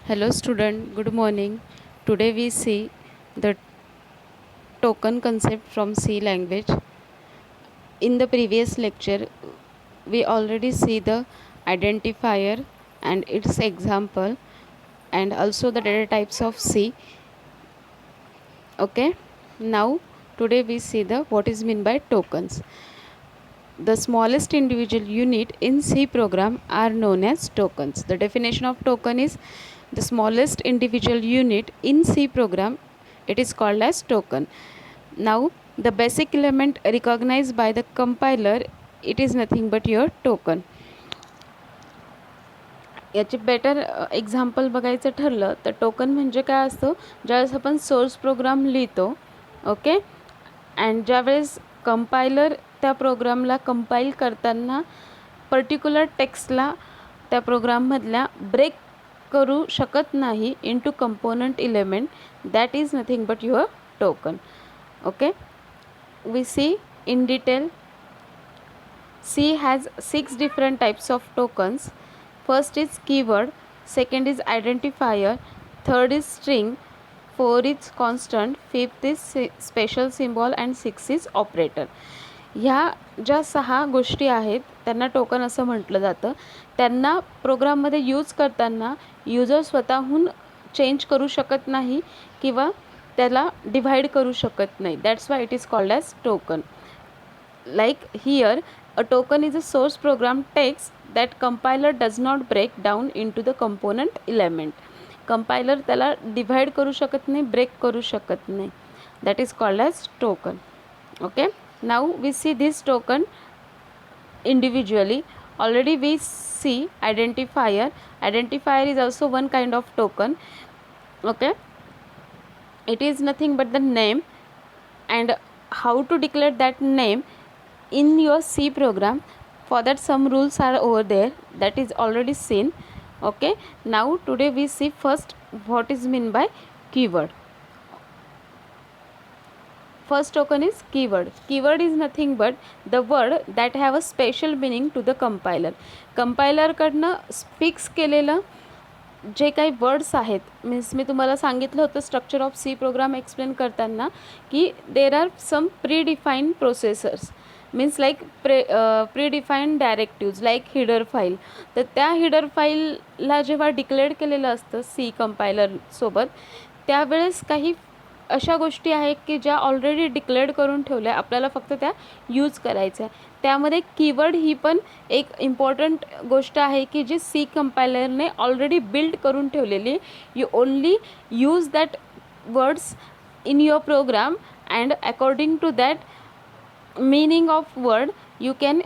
Hello student, good morning. Today we see the token concept from C language. In the previous lecture we already see the identifier and its example and also the data types of C. Okay, now today we see the what is meant by tokens. The smallest individual unit in C program are known as tokens. The definition of token is the smallest individual unit in C program, it is called as token. Now the basic element recognized by the compiler, it is nothing but your token. याचे better example बघायचं ठरलं तर token म्हणजे काय असतं, ज्यावेळेस आपण source program लिहितो ओके, अँड ज्यावेळेस कंपायलर त्या प्रोग्रामला कंपाईल करताना पर्टिक्युलर टेक्स्टला त्या प्रोग्राममधल्या ब्रेक करू शकत नाही into component element, that is nothing but your token. Okay, we see in detail. C has 6 different types of tokens. First is keyword, second is identifier, third is string, fourth is constant, fifth is special symbol and sixth is operator. ह्या ज्या 6 गोष्टी आहेत त्यांना token असं म्हटलं जातं. त्यांना प्रोग्राममध्ये यूज करताना यूजर स्वतःहून चेंज करू शकत नाही किंवा त्याला डिव्हाइड करू शकत नाही. That's why it is called as token. Like here, a token is a source program text that compiler does not break down into the component element. Compiler त्याला डिवाइड करू शकत नाही, ब्रेक करू शकत नाही. That is called as token. Okay, now we see this token individually. Already we see identifier. Identifier is also one kind of token. Okay, it is nothing but the name, and how to declare that name in your C program. For that some rules are over there, that is already seen. Okay, now today we see first what is meant by keyword. First token is keyword. Keyword is nothing but the word that have a special meaning to the compiler. Compiler कडनं fix केलेलं जे काही words आहेत, means मी तुम्हाला सांगितलं होतं structure of C program explain करताना की there are some predefined processors, means like predefined directives like header file. तर त्या हिडर फाईलला जेव्हा डिक्लेअर केलेलं असतं सी कंपायलरसोबत, त्यावेळेस काही अशा गोष्टी आहेत की ज्या ऑलरेडी डिक्लेअर करून ठेवल्या, आपल्याला फक्त त्या यूज करायच्या. त्यामध्ये कीवर्ड ही पण एक इम्पॉर्टंट गोष्ट आहे की जी सी कंपायलरने ऑलरेडी बिल्ड करून ठेवलेली. You only use that words in your program and according to that meaning of word you can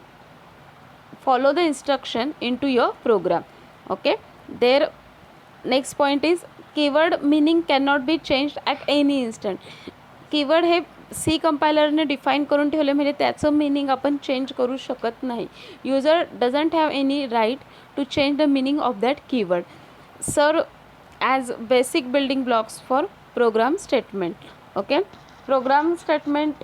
follow the instruction into your program. Okay, there next point is keyword meaning cannot be changed at any instant. Keyword हे C कंपायलरने define करून ठेवले म्हणजे त्याचं meaning आपण change करू शकत नाही. User doesn't have any right to change the meaning of that keyword. सर्व as basic building blocks for program statement. Okay, program statement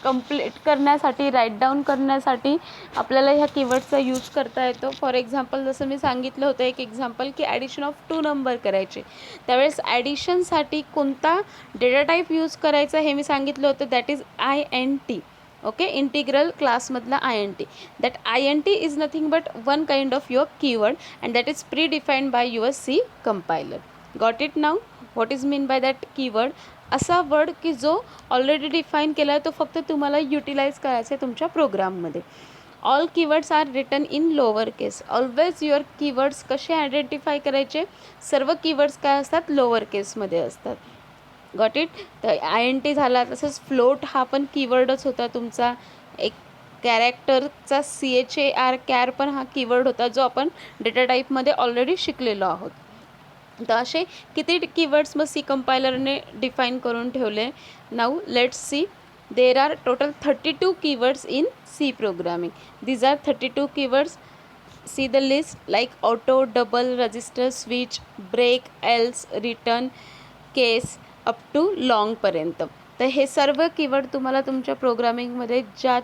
complete करण्यासाठी, राईट डाऊन करण्यासाठी आपल्याला ह्या कीवर्डचा यूज करता येतो. फॉर एक्झाम्पल जसं मी सांगितलं होतं एक एक्झाम्पल की ॲडिशन ऑफ 2 नंबर करायचे, त्यावेळेस ॲडिशनसाठी कोणता डेटा टाईप यूज करायचा हे मी सांगितलं होतं, that is INT. Okay, integral क्लासमधला INT. That INT is nothing but one kind of your keyword and that is predefined by your C compiler. Got it now? What is mean by that keyword? असा word की जो already define केला आहे, तो फक्त तुम्हाला utilise करायचा आहे तुमच्या प्रोग्राममध्ये. All keywords are written in lower case. Always your keywords कसे आयडेंटिफाय करायचे? सर्व कीवर्ड्स काय असतात? लोअर केसमध्ये असतात. Got it? तर INT झाला, तसंच फ्लोट हा पण कीवर्डच होता तुमचा. एक कॅरेक्टरचा CHAR कॅर पण हा कीवर्ड होता जो आपण डेटा टाईपमध्ये ऑलरेडी शिकलेलो आहोत. तर असे किती कीवर्ड्स मग सी कंपायलरने डिफाईन करून ठेवले. Now let's see. There are total 32 keywords in C programming. These are 32 keywords. See the list like auto, double, register, switch, break, else, return, case up to लॉंगपर्यंत. तर हे सर्व कीवर्ड तुम्हाला तुमच्या प्रोग्रामिंगमध्ये ज्या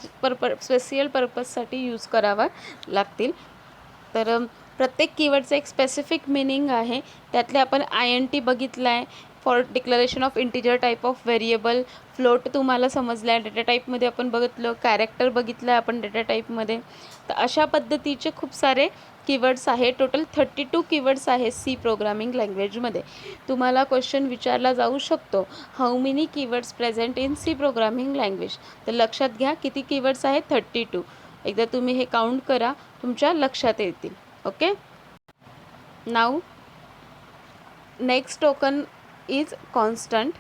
स्पेसियल पर्पजसाठी यूज करावा लागतील. तर प्रत्येक कीवर्डचं एक स्पेसिफिक मिनिंग आहे. त्यातले आपण INT बघितला आहे, for declaration of integer type of variable. Float तुम्हाला समजला आहे, डेटा टाईपमध्ये आपण बघितलं. कॅरेक्टर बघितलं आहे आपण डेटा टाईपमध्ये. तर अशा पद्धतीचे खूप सारे कीवर्ड्स आहे. टोटल 32 कीवर्ड्स आहे सी प्रोग्रामिंग लँग्वेजमध्ये. तुम्हाला क्वेश्चन विचारला जाऊ शकतो, how many keywords present in C programming language. तर लक्षात घ्या किती कीवर्ड्स आहेत, 32. एकदा तुम्ही हे काउंट करा, तुमच्या लक्षात येतील. Okay. Now next token is constant.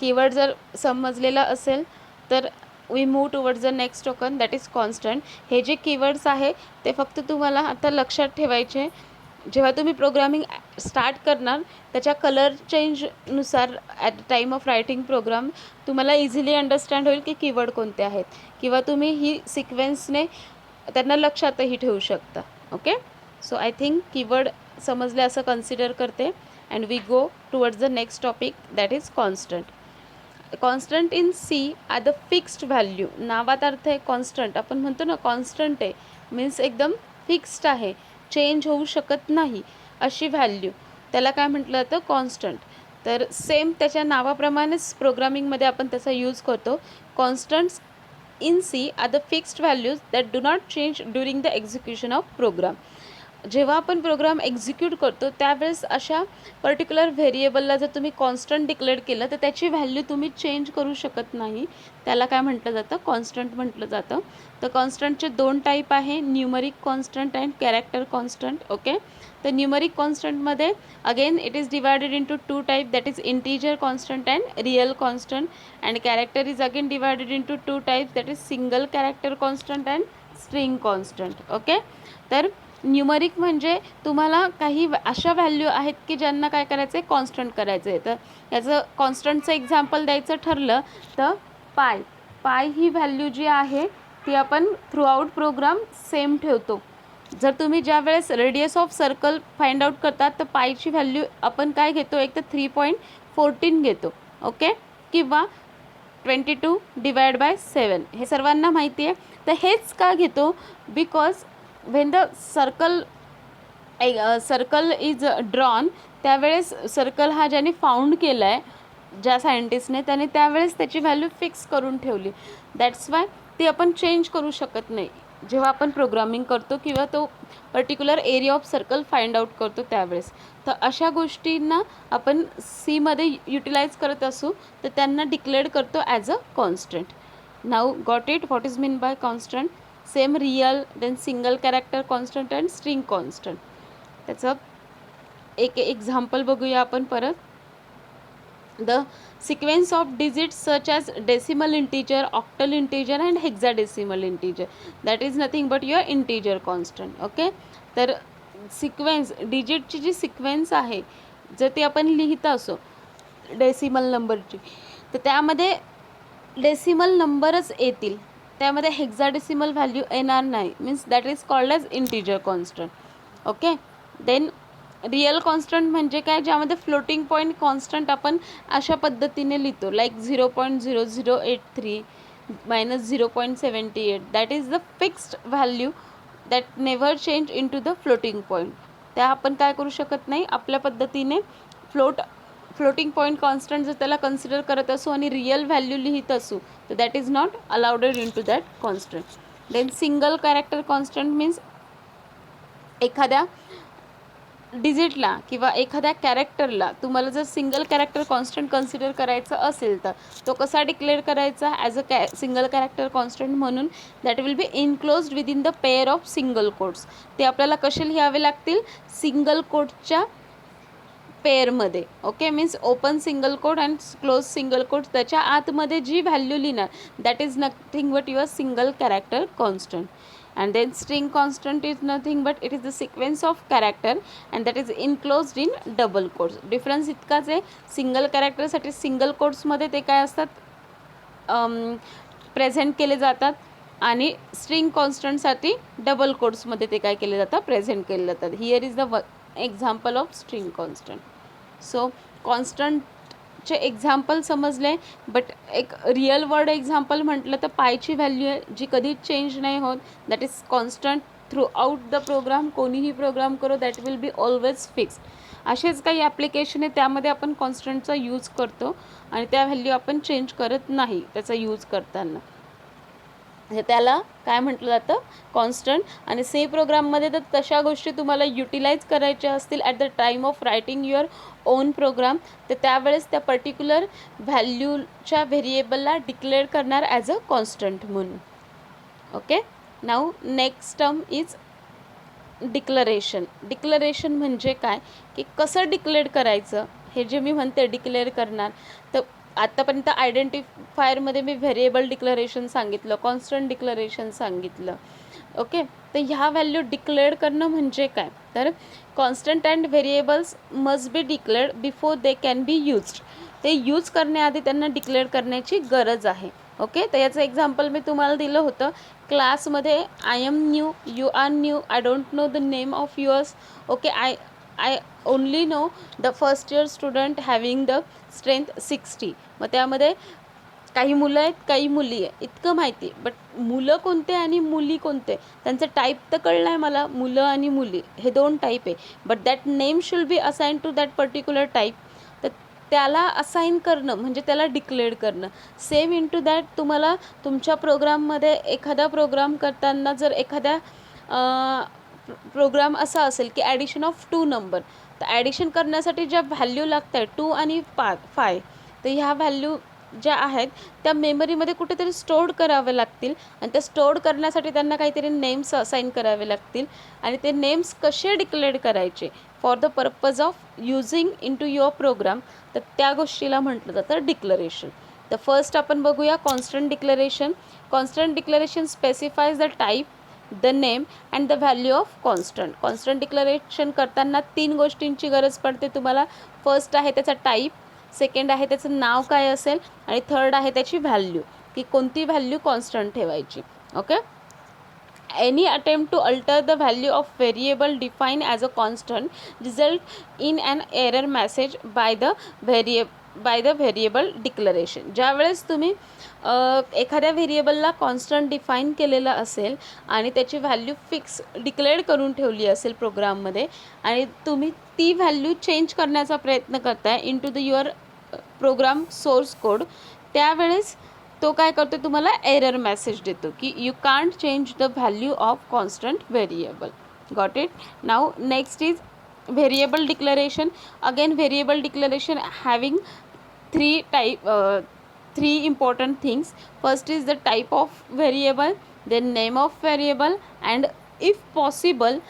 Keyword जर समजलेला असेल तर we move towards the next token, that is constant. हे जे कीवर्ड्स आहे ते फक्त तुम्हाला आता लक्षात ठेवायचे. जेव्हा तुम्ही प्रोग्रामिंग स्टार्ट करणार त्याच्या कलर चेंजनुसार at the time of writing program तुम्हाला इझिली अंडरस्टँड होईल की कीवर्ड कोणते आहेत, किंवा तुम्ही ही सिक्वेन्सने त्यांना लक्षातही ठेवू शकता. Okay. So I think keyword समजले असं कन्सिडर करते. And we go towards the next topic, that is constant. Constant in C are the fixed value. नावात अर्थ आहे कॉन्स्टंट. आपण म्हणतो ना कॉन्स्टंट आहे मीन्स एकदम फिक्स्ड आहे, चेंज होऊ शकत नाही अशी व्हॅल्यू, त्याला काय म्हटलं जातं, कॉन्स्टंट. तर सेम त्याच्या नावाप्रमाणेच प्रोग्रामिंगमध्ये आपण त्याचा यूज करतो. Constants in C are the fixed values that do not change during the execution of program. जेव्हा आपण प्रोग्राम एक्झिक्यूट करतो त्यावेळेस अशा पर्टिक्युलर व्हेरिएबलला जर तुम्ही कॉन्स्टंट डिक्लेअर केलं तर त्याची व्हॅल्यू तुम्ही चेंज करू शकत नाही. त्याला काय म्हटलं जातं, कॉन्स्टंट म्हटलं जातं. तर कॉन्स्टंटचे 2 टाईप आहे, numeric constant and character constant. Okay. तर न्यूमरिक कॉन्स्टंटमध्ये again it is divided into 2 type, that is integer constant and real constant. And character is again divided into 2 type, that is single character constant and string constant. Okay. तर numeric म्हणजे तुम्हाला काही अशा value आहेत की ज्यांना काय करायचं आहे, कॉन्स्टंट करायचं आहे. तर याचं कॉन्स्टंटचं एक्झाम्पल द्यायचं ठरलं तर पाय ही व्हॅल्यू जी आहे ती आपण थ्रूआउट प्रोग्राम सेम ठेवतो. जर तुम्ही ज्या वेळेस radius of circle find out करतात तर पायची व्हॅल्यू आपण काय घेतो, एक तर 3.14 घेतो. ओके. किंवा 22 डिवाइड बाय 7 हे सर्वांना माहिती आहे. तर हेच का घेतो, because when the circle is drawn, त्यावेळेस सर्कल हा ज्याने फाउंड केला आहे, ज्या सायंटिस्टने, त्याने त्यावेळेस त्याची व्हॅल्यू फिक्स करून ठेवली. दॅट्स वाय ती आपण चेंज करू शकत नाही जेव्हा आपण प्रोग्रामिंग करतो किंवा तो particular area of circle find out करतो त्यावेळेस. तर अशा गोष्टींना आपण सीमध्ये युटिलाइज करत असू तर त्यांना डिक्लेअर करतो as a constant. Now got it, what is mean by constant. Same real, then single character constant and string constant. त्याचं एक एक्झाम्पल बघूया आपण परत. The sequence of digits such as decimal integer, octal integer and hexadecimal integer, that is nothing but your integer constant. Okay. तर sequence, डिजिटची जी sequence आहे जर ती आपण लिहित असो डेसिमल नंबरची, तर त्यामध्ये डेसिमल नंबरच येतील, त्यामध्ये हेक्साडेसिमल व्हॅल्यू येणार नाही. Means that is called as integer constant. Okay. Then real constant म्हणजे काय, ज्यामध्ये फ्लोटिंग पॉईंट कॉन्स्टंट आपण अशा पद्धतीने लिहितो, like 0.0083 - 0.78. That is the fixed value that never change in to the floating point. त्या आपण काय करू शकत नाही, आपल्या पद्धतीने फ्लोटिंग पॉईंट कॉन्स्टंट जर त्याला कन्सिडर करत असू आणि रिअल व्हॅल्यू लिहित असू तर that is not allowed into that constant. Then single character constant means एखाद्या डिजिटला किंवा एखाद्या कॅरेक्टरला तुम्हाला जर सिंगल कॅरेक्टर कॉन्स्टंट कन्सिडर करायचं असेल तर तो कसा डिक्लेअर करायचा, as a single character constant म्हणून, that will be enclosed within the pair of single quotes. ते आपल्याला कसे लिहावे लागतील, सिंगल कोटच्या पेअरमध्ये. Okay. Means open single quote and close single quote, त्याच्या आतमध्ये जी व्हॅल्यू लिहिणार that is nothing but your single character constant. And then string constant is nothing but it is the sequence of character and that is enclosed in double quotes. Difference इतकाच आहे, single कॅरेक्टरसाठी single कोट्समध्ये ते काय असतात, present केले जातात, आणि string कॉन्स्टंटसाठी double कोट्समध्ये ते काय केले जातात, प्रेझेंट केले जातात. Here is the example of string constant. So कॉन्स्टंटचे एक्झाम्पल समजले, बट एक रिअल वर्ड एक्झाम्पल म्हटलं तर पायची व्हॅल्यू आहे जी कधीच चेंज नाही होत, that is constant throughout the program, कोणीही प्रोग्राम करो that will be always fixed. असेच काही ॲप्लिकेशन आहे त्यामध्ये आपण कॉन्स्टंटचा यूज करतो आणि त्या व्हॅल्यू आपण चेंज करत नाही त्याचा यूज करताना. म्हणजे त्याला काय म्हटलं जातं, कॉन्स्टंट. आणि सी प्रोग्राममध्ये तर तशा गोष्टी तुम्हाला युटिलाइज करायच्या असतील at the time of writing your own program, तर त्यावेळेस त्या पर्टिक्युलर व्हॅल्यूच्या व्हेरिएबलला डिक्लेअर करणार ॲज अ कॉन्स्टंट म्हणून. Okay. Now next term is declaration. Declaration म्हणजे काय, की कसं डिक्लेअर करायचं हे जे मी म्हणते डिक्लेअर करणार. तर आत्तापर्यंत आयडेंटिफायरमध्ये मी व्हेरिएबल डिक्लरेशन सांगितलं, कॉन्स्टंट डिक्लरेशन सांगितलं. ओके. तर ह्या व्हॅल्यू डिक्लेअर करणं म्हणजे काय, तर constant and variables must be declared before they can be used. ते यूज करण्याआधी त्यांना डिक्लेअर करण्याची गरज आहे. ओके. तर याचं एक्झाम्पल मी तुम्हाला दिलं होतं क्लासमध्ये. I am new, you are new, I don't know the name of yours. Okay. I only know the first year student having the strength 60. मग त्यामध्ये काही मुलं आहेत, काही मुली आहे, इतकं माहिती. बट मुलं कोणते आणि मुली कोणते त्यांचं टाईप तर कळलं आहे मला, मुलं आणि मुली हे 2 टाईप आहे. But that name should be assign to that particular type. तर त्याला असाइन करणं म्हणजे त्याला डिक्लेअर करणं. सेम इन टू दॅट तुम्हाला तुमच्या प्रोग्राममध्ये एखादा प्रोग्राम करताना जर एखाद्या प्रोग्राम असा असेल की ॲडिशन ऑफ 2 नंबर, तर ॲडिशन करण्यासाठी ज्या व्हॅल्यू लागत आहे 2 आणि 5, तर ह्या व्हॅल्यू ज्या आहेत त्या मेमरीमध्ये कुठेतरी स्टोअर कराव्या लागतील. आणि त्या स्टोअर करण्यासाठी त्यांना काहीतरी नेम्स असाइन करावे लागतील. आणि ते नेम्स कसे डिक्लेअर करायचे for the purpose of using in to your program, तर त्या गोष्टीला म्हटलं जातं डिक्लरेशन. तर फर्स्ट आपण बघूया constant declaration. Constant declaration specifies the type, the name and the value of constant. Constant declaration करताना 3 गोष्टींची गरज पडते तुम्हाला. फर्स्ट आहे त्याचा टाईप, सेकंड आहे त्याचं नाव काय असेल, आणि थर्ड आहे त्याची व्हॅल्यू, की कोणती व्हॅल्यू कॉन्स्टंट ठेवायची. Okay. Any attempt to alter the value of variable define as a constant result in an error message by the variable declaration. ज्यावेळेस तुम्ही एखाद्या व्हेरिएबलला कॉन्स्टंट डिफाईन केलेलं असेल आणि त्याची व्हॅल्यू फिक्स डिक्लेअर करून ठेवली असेल प्रोग्राममध्ये, आणि तुम्ही ती व्हॅल्यू चेंज करण्याचा प्रयत्न करताय in to the your program source code, त्यावेळेस तो काय करतो, तुम्हाला एरर मेसेज देतो की you can't change the value of constant variable. Got it. Now next is variable declaration. Again variable declaration having 3 important things. First is the type of variable, then name of variable, and if possible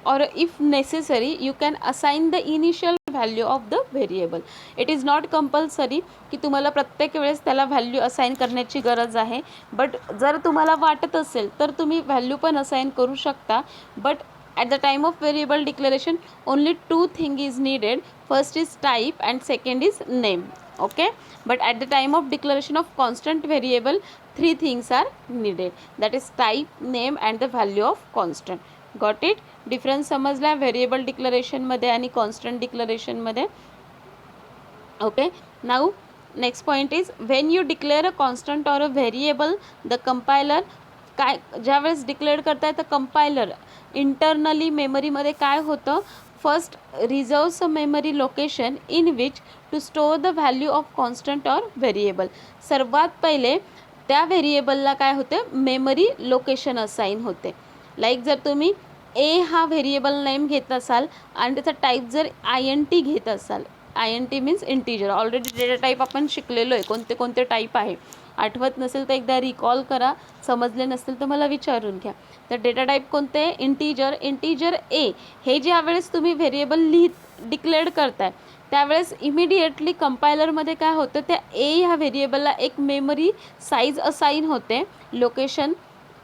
or if necessary you can assign the initial value of the variable. It is not compulsory की तुम्हाला प्रत्येक वेळेस त्याला value assign करण्याची गरज आहे. But जर तुम्हाला वाटत असेल तर तुम्ही व्हॅल्यू पण असाइन करू शकता. But at the time of variable declaration only 2 things is needed. First is type and second is name. Okay. But at the time of declaration of constant variable 3 things are needed, that is type, name and the value of constant. Got it. Difference समजला variable declaration मध्ये आणि constant declaration मध्ये. Okay. Now next point is when you declare a constant or a variable the compiler, काय ज्यावेळेस declare करताय तर compiler internally मेमरीमध्ये काय होतं, first reserves a memory location in which to store the value of constant or variable. सर्वात पहिले त्या व्हेरिएबलला काय होते, मेमरी लोकेशन असाइन होते. लाईक जर तुम्ही ए हा व्हेरिएबल नेम घेत असाल आणि त्याचा टाईप जर INT घेत असाल, INT means integer. Already data type आपण शिकलेलो आहे, कोणते कोणते टाईप आहे. आठवत नसेल तर एकदा रिकॉल करा, समजले नसतील तर मला विचारून घ्या. तर डेटा टाईप कोणते, इंटीजर ए. हे ज्या वेळेस तुम्ही व्हेरिएबल डिक्लेअर करताय त्यावेळेस इमिडिएटली कंपायलरमध्ये काय होतं, त्या ए ह्या व्हेरिएबलला एक मेमरी साईज असाइन होते, लोकेशन,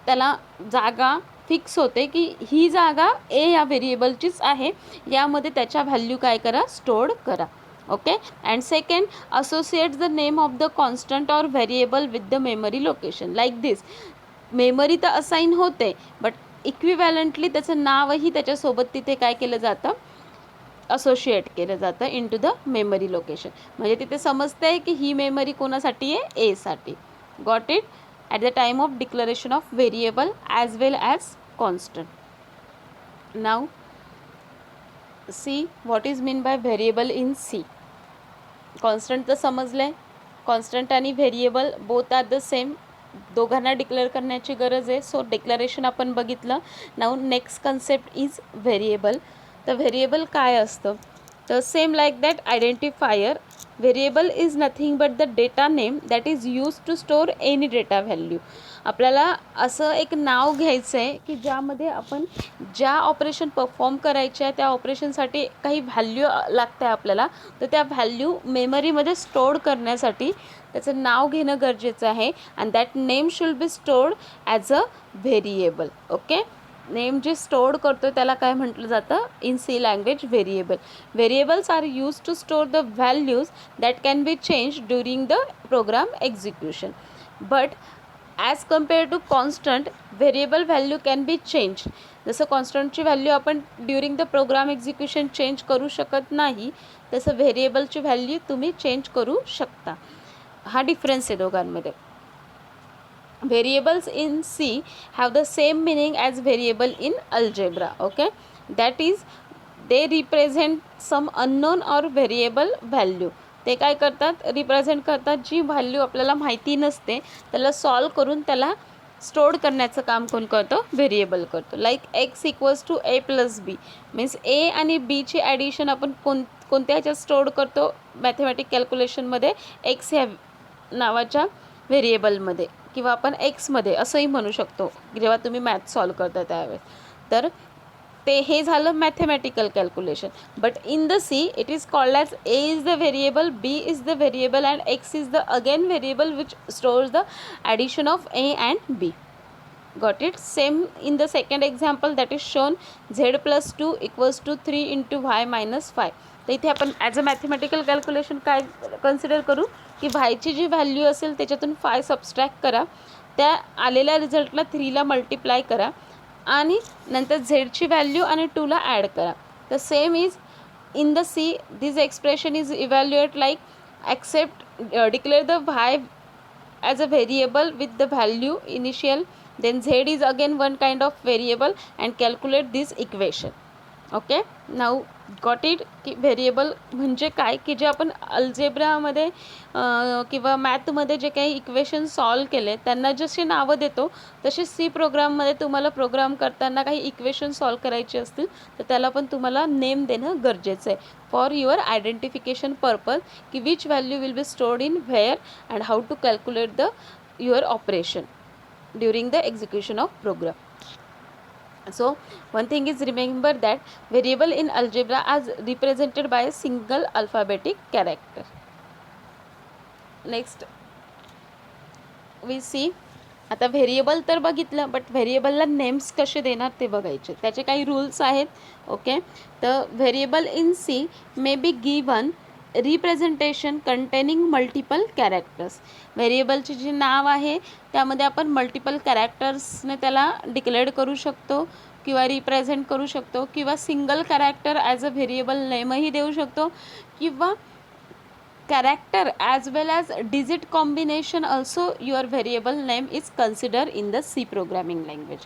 त्याला जागा फिक्स होते की ही जागा ए या व्हेरिएबलचीच आहे, यामध्ये त्याच्या व्हॅल्यू काय करा, स्टोअर करा. Okay. And second, associate the name of the constant or variable with the memory location. Like this, memory तर असाइन होते बट इक्विव्हॅलंटली त्याचं नावही त्याच्यासोबत तिथे काय केलं जातं, असोशिएट केलं जातं in to the memory location. म्हणजे तिथे समजतं आहे की ही मेमरी कोणासाठी आहे, ए साठी. Got it. At the time of declaration of variable as well as constant. Now see what is mean by variable in C. Constant तर समजलं आहे. कॉन्स्टंट आणि variable both are the same. दोघांना declare करण्याची गरज आहे. So declaration आपण बघितलं. Now next concept is variable. तर व्हेरिएबल काय असतं, तर same like that identifier. Variable is nothing but the data name that is use to store any data value. आपल्याला असं एक नाव घ्यायचं आहे की ज्यामध्ये आपण ज्या ऑपरेशन परफॉर्म करायच्या त्या ऑपरेशनसाठी काही व्हॅल्यू लागते आपल्याला, तर त्या व्हॅल्यू मेमरीमध्ये स्टोअर करण्यासाठी त्याचं नाव घेणं गरजेचं आहे. And that name should be stored as a variable. Okay, name जे स्टोअर्ड करतो त्याला काय म्हटलं जातं in C language, variable. Variables are use to store the values that can be change during the program execution. But as compare to constant, variable value can be change. जसं कॉन्स्टंटची value आपण during the program execution change करू शकत नाही, तसं व्हेरिएबलची value तुम्ही change करू शकता. हा डिफरन्स आहे दोघांमध्ये. Variables in C have the same meaning as variable in algebra. Okay, that is they represent some unknown or variable value. ते काय करतात, रिप्रेझेंट करतात जी व्हॅल्यू आपल्याला माहिती नसते त्याला सॉल्व करून त्याला स्टोअर करण्याचं काम कोण करतो, व्हेरिएबल करतो. Like x equals to a plus b means a आणि बीची ॲडिशन आपण कोणत्या ह्याच्यात स्टोअर करतो, मॅथमॅटिक कॅल्क्युलेशनमध्ये एक्स ह्या नावाच्या व्हेरिएबलमध्ये किंवा आपण एक्समध्ये असंही म्हणू शकतो जेव्हा तुम्ही मॅथ सॉल्व करता त्यावेळेस. तर ते हे झालं mathematical calculation. But in the C it is called as A is the variable, B is the variable and X is the again variable which stores the addition of A and B. Got it. Same in the second example that is shown Z plus 2 equals to 3 into Y minus 5. तर इथे आपण as a mathematical calculation काय consider करू की वायची जी value असेल त्याच्यातून 5 subtract करा, त्या आलेल्या रिझल्टला 3ला मल्टिप्लाय करा आणि नंतर झेडची व्हॅल्यू आणि 2ला ॲड करा. तर same is in the see this expression is evaluate like accept declare the Y as a variable with the value initial, then z is again one kind of variable and calculate this equation. Okay, now got it. की variable म्हणजे काय की जे आपण अल्जेब्रामध्ये किंवा मॅथमध्ये जे काही equation solve केले त्यांना जशी नावं देतो तशी सी प्रोग्राममध्ये तुम्हाला प्रोग्राम करताना काही इक्वेशन सॉल्व करायचे असतील तर त्याला पण तुम्हाला नेम देणं गरजेचं आहे फॉर युअर आयडेंटिफिकेशन पर्पज की which value will be stored in where and how to calculate the your operation during the execution of program. So one thing is remember that variable in algebra is represented by a single alphabetic character. Next we see आता variable तर बघितलं but व्हेरिएबलला names कसे देणार ते बघायचे. त्याचे काही रूल्स आहेत. ओके, तर variable in C may be given representation containing multiple characters. व्हेरिएबलचे जे नाव आहे त्यामध्ये आपण मल्टिपल कॅरेक्टर्सने त्याला डिक्लेअर करू शकतो किंवा रिप्रेझेंट करू शकतो किंवा single character as a variable नेमही देऊ शकतो किंवा character as well as digit combination also your variable name is considered in the C programming language.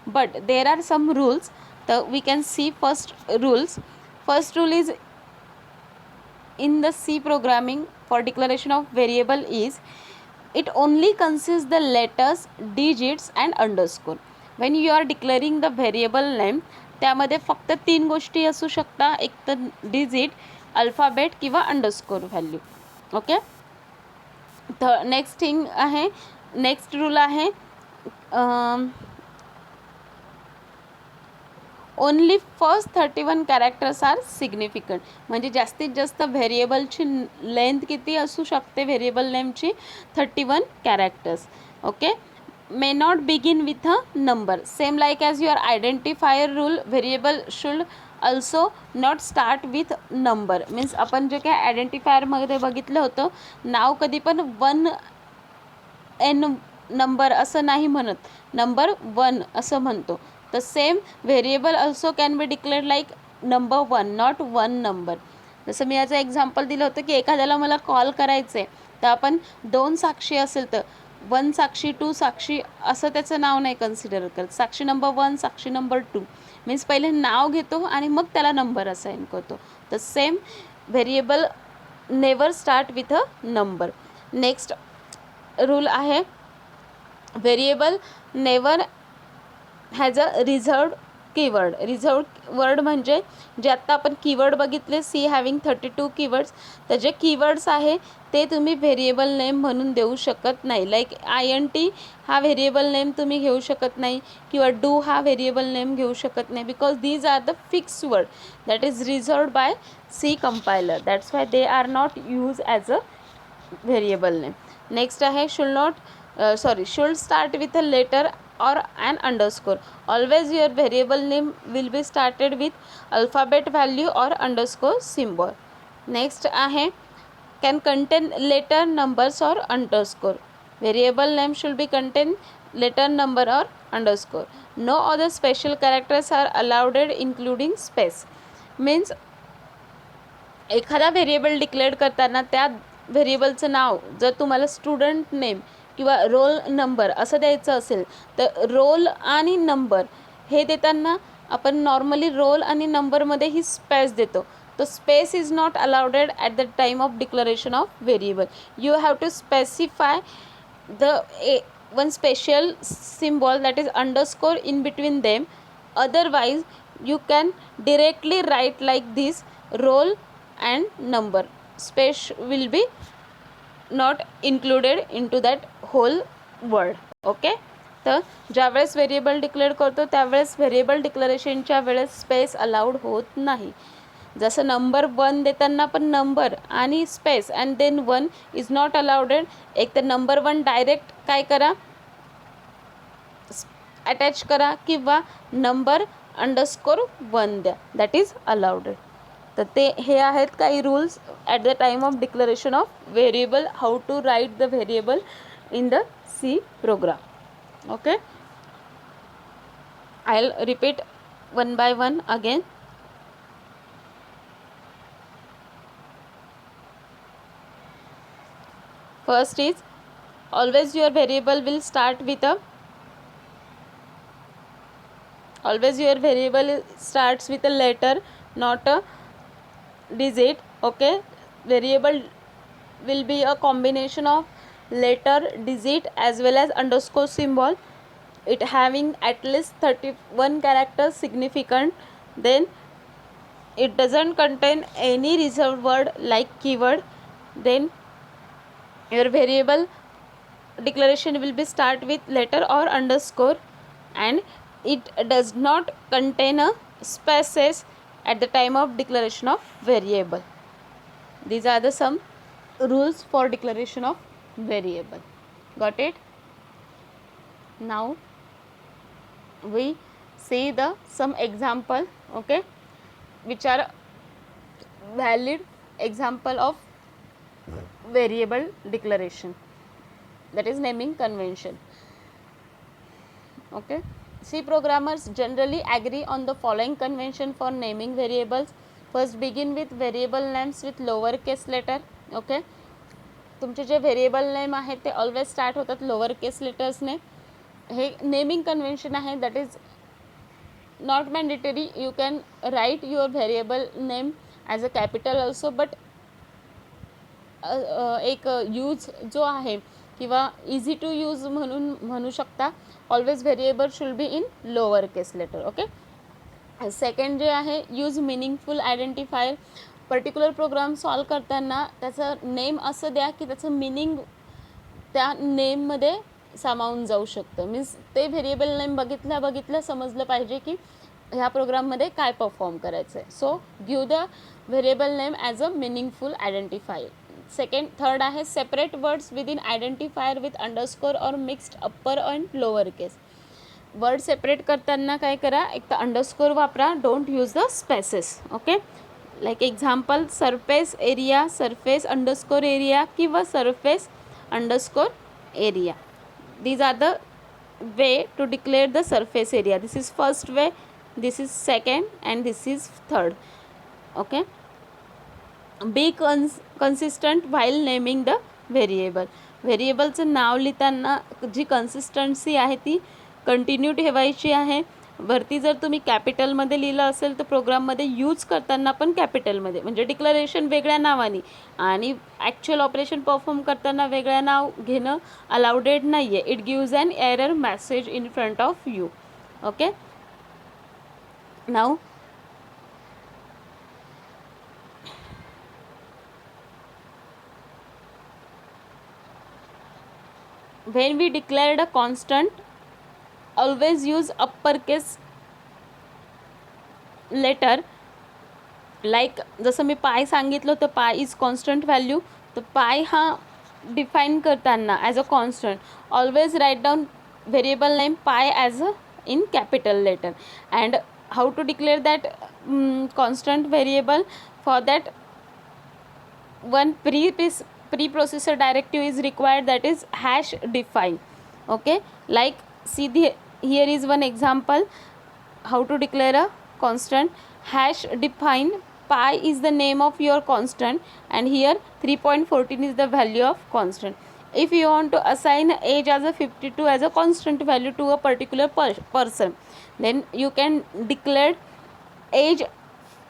But there are some rules. So we can see first rules. First rule is in the C programming for declaration of variable is it only consists the letters, digits and underscore. When you are declaring the variable name त्यामध्ये फक्त 3 गोष्टी असू शकता, एक तर digit, alphabet किंवा underscore value. Okay, तर next thing आहे, नेक्स्ट रूल आहे only first 31 characters are significant. म्हणजे जास्तीत जास्त व्हेरिएबलची लेंथ किती असू शकते व्हेरिएबल नेमची, 31 characters. Okay, may not begin with a number. Same like as your identifier rule, variable should also not start with number. Means आपण जे काय आयडेंटिफायरमध्ये बघितलं होतं नाव कधी पण 1 n नंबर असं नाही म्हणत, नंबर 1 असं म्हणतो. तर same variable also can be declared like number 1 not 1 number. जसं मी याचं एक्झाम्पल दिलं होतं की एखाद्याला मला कॉल करायचं आहे तर आपण 2 साक्षी असेल तर 1 साक्षी 2 साक्षी असं त्याचं नाव नाही कन्सिडर करत. साक्षी नंबर 1, साक्षी नंबर 2. मीन्स पहिले नाव घेतो आणि मग त्याला नंबर असाइन करतो. तर same variable never start with a number. Next rule आहे variable never has a reserved keyword. Reserved word म्हणजे जे आत्ता आपण कीवर्ड बघितले, सी हॅविंग 32 कीवर्ड्स, तर जे कीवर्ड्स आहे ते तुम्ही व्हेरिएबल नेम म्हणून देऊ शकत नाही. लाईक INT हा व्हेरिएबल नेम तुम्ही घेऊ शकत नाही किंवा डू हा व्हेरिएबल नेम घेऊ शकत नाही, because these are the fix word that is reserved by C compiler. That's why they are not use as a variable name. Next आहे should start with a letter or an underscore. Always your variable name will be started with alphabet value or underscore symbol. Next आहे can contain letter, numbers or underscore. Variable name should be contain letter, number or underscore. No other special characters are allowed including space. Means एखादा variable declare करताना त्या व्हेरिएबलचं नाव जर तुम्हाला student name किंवा roll number असं द्यायचं असेल तर रोल आणि नंबर हे देताना आपण नॉर्मली रोल आणि नंबरमध्ये ही स्पेस देतो. तो space is not allowed at the time of declaration of variable. You have to specify the one special symbol that is underscore in between them. Otherwise you can directly write like this roll and number. Space will be not included into that whole word. Okay. तर ज्यावेळेस variable declare करतो त्यावेळेस variable डिक्लरेशनच्या वेळेस space allowed होत नाही. जसं number 1 देताना पण नंबर आणि space and then 1 is not allowed. एक तर नंबर 1 डायरेक्ट काय करा अटॅच करा किंवा नंबर _1 द्या, दॅट इज अलाउडेड. तर ते हे आहेत काही rules at the time of declaration of variable, how to write the variable in the C program. Okay. I will repeat one by one again. First is always your variable will start with a letter, not a digit. Okay. Variable will be a combination of letter, digit as well as underscore symbol. It having at least 31 characters significant. Then it doesn't contain any reserved word like keyword. Then your variable declaration will be start with letter or underscore, and it does not contain a spaces at the time of declaration of variable. These are the some rules for declaration of variable. Got it? Now we see the some example, okay, which are valid example of variable declaration, that is naming convention. Okay. C programmers generally agree on the following convention for naming variables. First, begin with variable names with lower case letter. Okay. तुमचे जे variable name आहेत ते always start होतात lower case लेटर्सने. हे naming convention आहे, that is not mandatory. You can write your variable name as a capital also, but एक use जो आहे किंवा इझी टू यूज म्हणून म्हणू शकता. Always variable should be in lower case letter. Okay. Second जे आहे use meaningful identifier. Particular program solve करताना त्याचं नेम असं द्या की त्याचं मिनिंग त्या नेममध्ये सामावून जाऊ शकतं. मीन्स ते व्हेरिएबल नेम बघितल्या समजलं पाहिजे की ह्या प्रोग्राममध्ये काय परफॉर्म करायचं आहे. So give the variable name as a meaningful identifier. Third आहे separate words within identifier with underscore और mixed upper and lower case. Word separate करताना काय करा, एक तर अंडरस्कोर वापरा, don't use the spaces. Okay. Like example surface area, surface underscore area किंवा surface underscore area. these are the way to declare the surface area. This is first way, this is second, and this is third. Okay. Be consistent while naming the variable. व्हेरिएबलचं नाव लिहिताना जी consistency आहे ती continue ठेवायची आहे. वरती जर तुम्ही कॅपिटलमध्ये लिहिलं असेल तर प्रोग्राममध्ये यूज करताना पण कॅपिटलमध्ये, म्हणजे डिक्लरेशन वेगळ्या नावाने आणि ॲक्च्युअल ऑपरेशन परफॉर्म करताना वेगळ्या नाव घेणं अलाउडेड नाही आहे. It gives an error message in front of you. Okay, now when we declared a constant, always use uppercase letter. Like जसं मी पाय सांगितलं होतं, पाय इज कॉन्स्टंट व्हॅल्यू. तर पाय हा डिफाईन करताना as a constant always write down variable name pi as a in capital letter. And how to declare that constant variable? For that one preprocessor directive is required, that is hash define. Okay, like see here is one example how to declare a constant. Hash define pi is the name of your constant and here 3.14 is the value of constant. If you want to assign age as a 52 as a constant value to a particular person, then you can declare age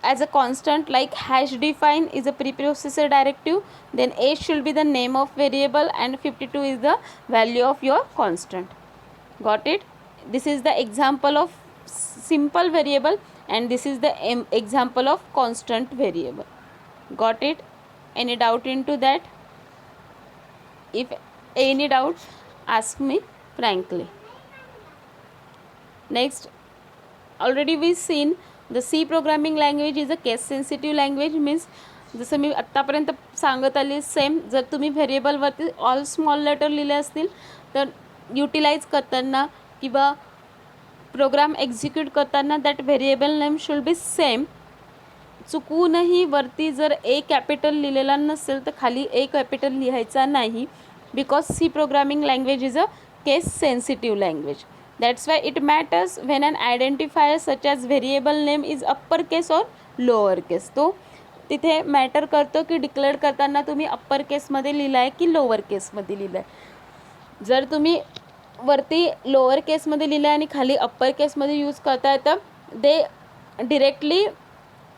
as a constant, like hash define is a preprocessor directive, then age should be the name of variable and 52 is the value of your constant. Got it? This is the example of simple variable and this is the example of constant variable. Got it? Any doubt into that? If any doubt, ask me frankly. Next, already we seen the C programming language is a case sensitive language. means जसं मी आत्तापर्यंत सांगत आली same, जर तुम्ही व्हेरिएबलवरती all small letter लिहिले असतील तर utilize करताना किंवा प्रोग्राम एक्झिक्यूट करताना that variable name should be same. चुकूनही वरती जर ए कॅपिटल लिहिलेला नसेल तर खाली ए कॅपिटल लिहायचा नाही, because C programming language is a case sensitive language. That's why it matters when an identifier such as variable name is uppercase or lowercase. तो तिथे मॅटर करतो की डिक्लेअर करताना तुम्ही अप्पर केसमध्ये लिहिला आहे की लोअर केसमध्ये लिहिलं आहे. जर तुम्ही वरती लोअर केसमध्ये लिहिलं आहे आणि खाली अप्पर केसमध्ये यूज करताय तर they directly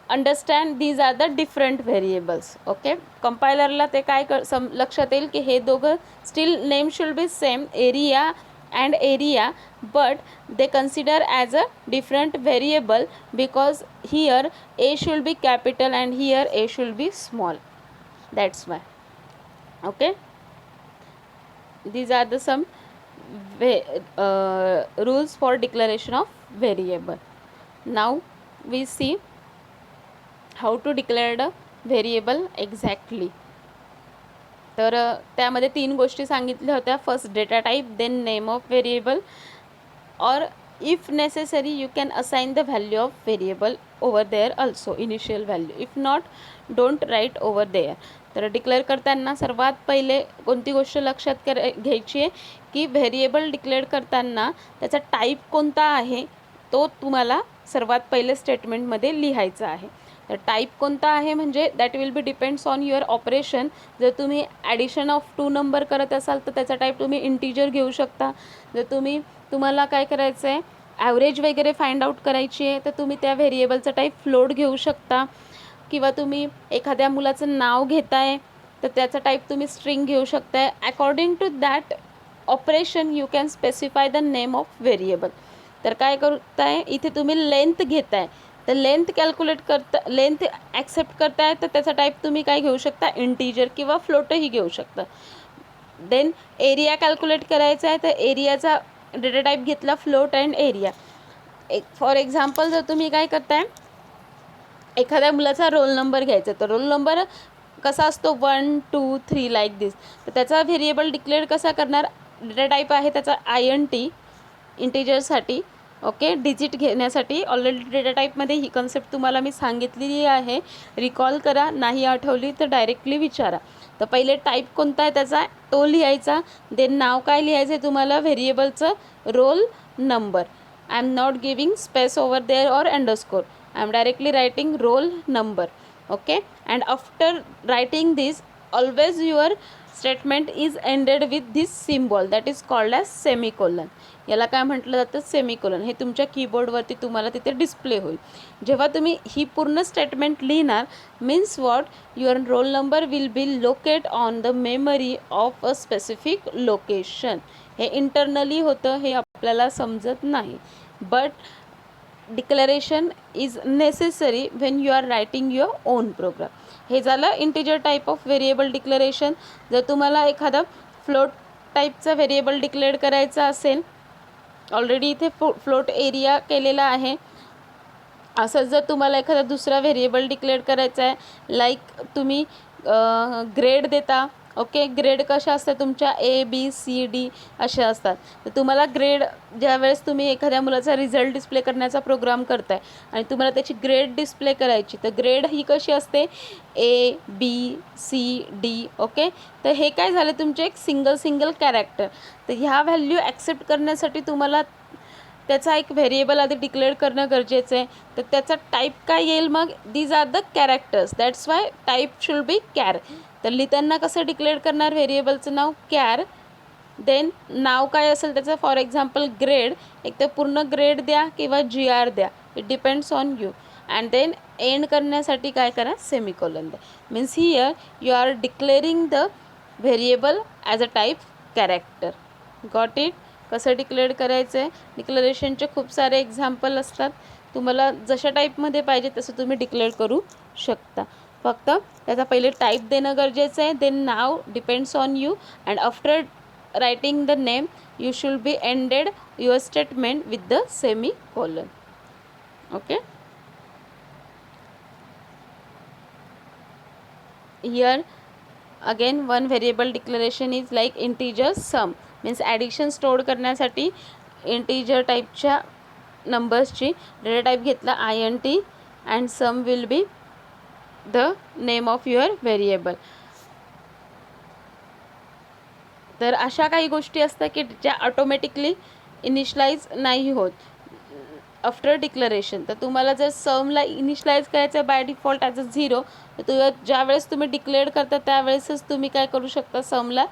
understand these are the different variables. Okay, कंपायलरला ते काय लक्षात येईल की हे दोघं still name should be same, area and area, but they consider as a different variable because here a should be capital and here a should be small. That's why. Okay, these are the some rules for declaration of variable. Now we see how to declare the variable exactly. तर त्यामध्ये 3 गोष्टी सांगितल्या होत्या. First data type, then name of variable, और if necessary you can assign the value of variable over there also, initial value. If not, don't write over there. तर डिक्लेअर करताना सर्वात पहिले कोणती गोष्ट लक्षात घ्यायची आहे की व्हेरिएबल डिक्लेअर करताना त्याचा टाईप कोणता आहे तो तुम्हाला सर्वात पहिले स्टेटमेंटमध्ये लिहायचा आहे. तर टाईप कोणता आहे म्हणजे that will B depends on your operation. जर तुम्ही ॲडिशन ऑफ 2 नंबर करत असाल तर त्याचा टाईप तुम्ही इंटिजर घेऊ शकता. जर तुम्हाला काय करायचं आहे, ॲव्हरेज वगैरे फाइंड आउट करायची आहे तर तुम्ही त्या व्हेरिएबलचा टाईप फ्लोट घेऊ शकता. किंवा तुम्ही एखाद्या मुलाचं नाव घेताय तर त्याचा टाईप तुम्ही स्ट्रिंग घेऊ शकताय. According to that operation you can specify the name of variable. तर काय करताय, इथे तुम्ही लेंथ घेताय तर लेंथ कॅल्क्युलेट लेंथ ॲक्सेप्ट करताय तर त्याचा टाईप तुम्ही काय घेऊ शकता, इंटिजर किंवा फ्लोटही घेऊ शकता. देन एरिया कॅल्क्युलेट करायचा आहे तर एरियाचा डेटा टाईप घेतला float and area. For example जर तुम्ही काय करताय, एखाद्या मुलाचा रोल नंबर घ्यायचा तर रोल नंबर कसा असतो 1 2 3 लाईक दिस. तर त्याचा व्हेरिएबल डिक्लेअर कसा करणार, डेटा टाईप आहे त्याचा INT इंटिजरसाठी. ओके, डिजिट घेण्यासाठी ऑलरेडी डेटा टाईपमध्ये ही कन्सेप्ट तुम्हाला मी सांगितलेली आहे, रिकॉल करा. नाही आठवली तर डायरेक्टली विचारा. तर पहिले टाईप कोणता आहे त्याचा तो लिहायचा. देन नाव काय लिहायचं आहे तुम्हाला व्हेरिएबलचं, roll number. I am not giving space over there or underscore, I am directly writing roll number. Okay, and after writing this always your statement is ended with this symbol that is called as semicolon. याला काय म्हटलं जातं, semicolon. हे तुमच्या कीबोर्डवरती तुम्हाला तिथे display होईल. जेव्हा तुम्ही ही पूर्ण स्टेटमेंट लिहिणार, means what, your roll number will be locate on the memory of a specific location. हे इंटरनली होतं, हे आपल्याला समजत नाही. But declaration is necessary when you are writing your own program. हे झालं integer type of variable declaration. जर तुम्हाला एखादा फ्लोट टाईपचा व्हेरिएबल डिक्लेअर करायचा असेल, ऑलरेडी इथे फ्लोट एरिया केलेला आहे. असंच जर तुम्हाला एखादा दुसरा व्हेरिएबल डिक्लेअर करायचा आहे, लाईक तुम्ही ग्रेड देता, ओके, ग्रेड कशा असतात तुमच्या, ABCD अशा असतात. तर तुम्हाला ग्रेड, ज्यावेळेस तुम्ही एखाद्या मुलाचा रिझल्ट डिस्प्ले करण्याचा प्रोग्राम करताय आणि तुम्हाला त्याची ग्रेड डिस्प्ले करायची, तर ग्रेड ही कशी असते, ABCD, ओके. तर हे काय झालं, तुमचे एक सिंगल कॅरेक्टर. तर ह्या व्हॅल्यू ॲक्सेप्ट करण्यासाठी तुम्हाला त्याचा एक व्हेरिएबल आधी डिक्लेअर करणं गरजेचं आहे. तर त्याचा टाईप काय येईल मग, these are the characters, that's why type should be char. तर लिहिताना कसं डिक्लेअर करणार, व्हेरिएबलचं नाव कॅर, देन नाव काय असेल त्याचं, फॉर एक्झाम्पल ग्रेड, एक तर पूर्ण ग्रेड द्या किंवा GR द्या, it depends on you. And then end करण्यासाठी काय करा, सेमिकोलन द्या. Means here you are declaring the variable as a type character. Got it. कसं डिक्लेअर करायचं आहे, डिक्लेरेशनचे खूप सारे एक्झाम्पल असतात. तुम्हाला जशा टाईपमध्ये पाहिजे तसं तुम्ही डिक्लेअर करू शकता. फक्त त्याचा पहिले टाईप देणं गरजेचं आहे, देन नाव depends on you, and after writing the name you should be ended your statement with the semicolon. Okay. Here again one variable declaration is like integer sum. Means addition store करण्यासाठी integer टाईपच्या नंबर्सची data type घेतला INT, and sum will be the name of your variable. तर अशा काही गोष्टी असतात की ज्या ऑटोमॅटिकली इनिशलाइज नाही होत आफ्टर डिक्लेरेशन. तर तुम्हाला जर समला इनिशलाइज करायचं बाय डिफॉल्ट ॲज अ 0, तर ज्यावेळेस तुम्ही डिक्लेअर करता त्यावेळेसच तुम्ही काय करू शकता, समला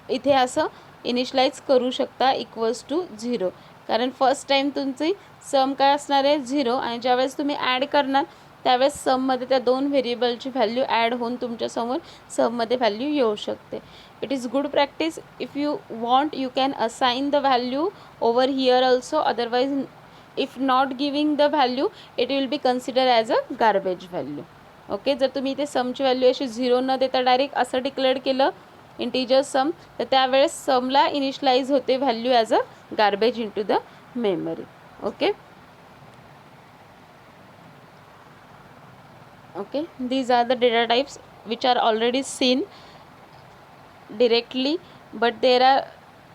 इथे असं इनिशलाइज करू शकता इक्वल्स टू 0. कारण फर्स्ट टाईम तुमची सम काय असणार आहे, 0, आणि ज्यावेळेस तुम्ही ॲड करणार त्यावेळेस सममध्ये त्या दोन व्हेरिएबलची व्हॅल्यू ॲड होऊन तुमच्यासमोर सममध्ये व्हॅल्यू येऊ शकते. It is good practice. If you want you can assign the value over here also. Otherwise if not giving the value it will be consider as a garbage value. Okay. जर तुम्ही इथे समची value अशी 0 न देता direct असं declare केलं integer sum, तर त्यावेळेस समला इनिशलाइज होते value as a garbage in to the memory. Okay. Okay, these are the data types which are already seen directly, but there are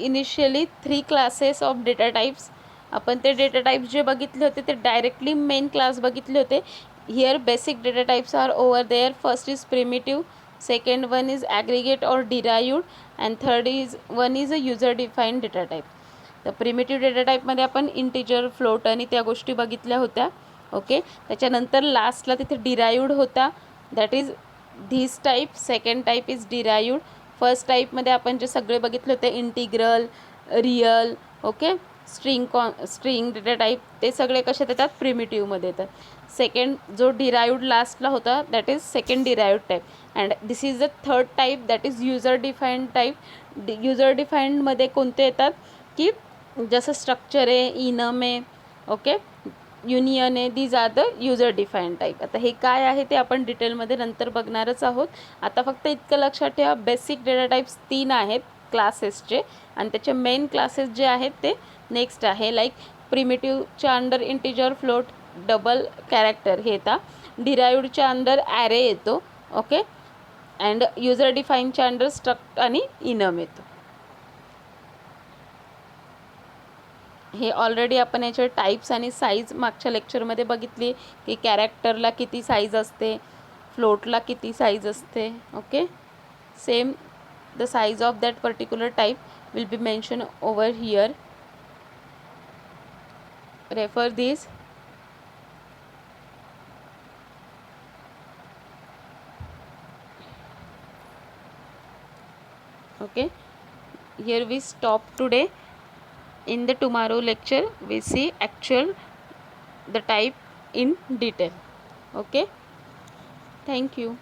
initially 3 classes of data types. आपण ते data types जे बघितले होते ते directly main class बघितले होते. Here basic data types are over there. First is primitive, second one is aggregate or derived, and third is one is a user defined data type. तर primitive data टाईपमध्ये आपण integer, float आणि त्या गोष्टी बघितल्या होत्या. ओके. त्याच्यानंतर लास्टला तिथे डिराइव्ड होता, that is this type. Second type is derived. First टाईपमध्ये आपण जे सगळे बघितले होते, integral, real, okay, string data type, ते सगळे कसे येतात, प्रिमिटिव्हमध्ये येतात. सेकंड जो डिराइव्ड लास्टला होता that is second derived type. And this is the third type that is user defined type. User डिफाईन्डमध्ये कोणते येतात की जसं स्ट्रक्चर आहे, इनम आहे, ओके, युनियन आहे, these are the user defined type. आता हे काय आहे ते आपण डिटेलमध्ये नंतर बघणारच आहोत. आता फक्त इतकं लक्षात ठेवा, बेसिक डेटा टाईप्स 3 आहेत क्लासेसचे, आणि त्याचे मेन क्लासेस जे आहेत ते नेक्स्ट आहे. लाईक प्रिमिटिव्हच्या under integer, float, double character हे येतात. डिराइव्डच्या अंडर ॲरे येतो, ओके, अँड युजर डिफाईनच्या अंडर स्ट्रक्ट आणि इनम येतो. हे ऑलरेडी आपण याचे टाईप्स आणि साईज मागच्या लेक्चरमध्ये बघितली की कॅरेक्टरला किती साईज असते, फ्लोटला किती साईज असते. Okay. Same the size of that particular type will be mention over here. Refer this. Okay, here we stop today. In the tomorrow lecture we see actual the type in detail. Okay, thank you.